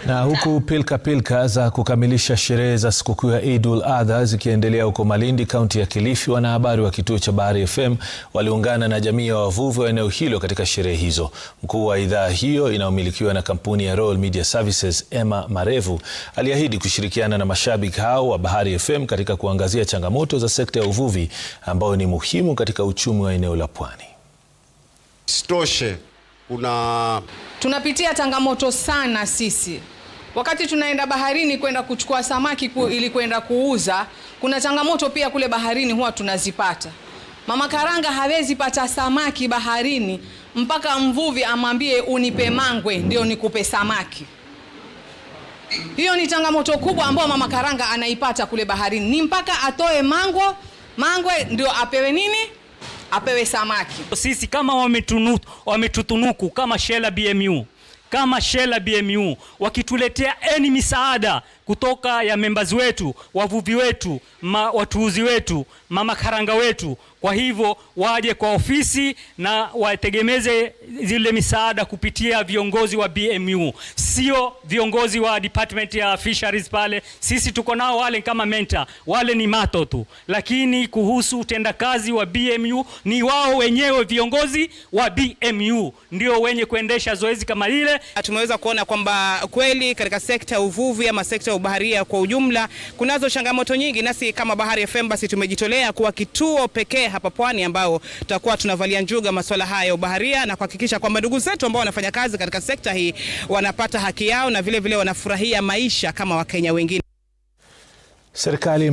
Na huku pilka za kukamilisha sherehe za sikukuu ya Eidul Adha zikiendelea huko Malindi, kaunti ya Kilifi, wanahabari wa kituo cha Bahari FM waliungana na jamii ya wavuvi wa eneo hilo katika sherehe hizo. Mkuu wa idhaa hiyo inayomilikiwa na kampuni ya Royal Media Services, Emma Marevu, aliahidi kushirikiana na mashabiki hao wa Bahari FM katika kuangazia changamoto za sekta ya uvuvi ambayo ni muhimu katika uchumi wa eneo la Pwani. Stoshe, tunapitia changamoto sana sisi. Wakati tunaenda baharini kwenda kuchukua samaki ili kwenda kuuza, kuna changamoto pia kule baharini huwa tunazipata. Mama karanga hawezi pata samaki baharini mpaka mvuvi amwambie unipe mangwe ndio nikupe samaki. Hiyo ni changamoto kubwa ambayo mama karanga anaipata kule baharini. Ni mpaka atoe mangwe ndio apewe nini? Apewe samaki. Sisi kama wametutunuku kama Shela BMU wakituletea misaada kutoka ya members wetu, wavuvi wetu, watuuzi wetu, mama karanga wetu. Kwa hivyo waje kwa ofisi na wategemeze zile misaada kupitia viongozi wa BMU, sio viongozi wa department ya fisheries pale. Sisi tuko nao wale kama mentor, wale ni mato tu, lakini kuhusu utendakazi wa BMU ni wao wenyewe. Viongozi wa BMU ndio wenye kuendesha zoezi kama lile. Tumeweza kuona kwamba kweli katika sekta ya uvuvi ama sekta ya ubaharia kwa ujumla kunazo changamoto nyingi, nasi kama Bahari FM basi tumejitolea kuwa kituo pekee hapa Pwani ambao tutakuwa tunavalia njuga masuala haya ya ubaharia na kuhakikisha kwamba ndugu zetu ambao wanafanya kazi katika sekta hii wanapata haki yao na vile vile wanafurahia maisha kama Wakenya wengine. Serikali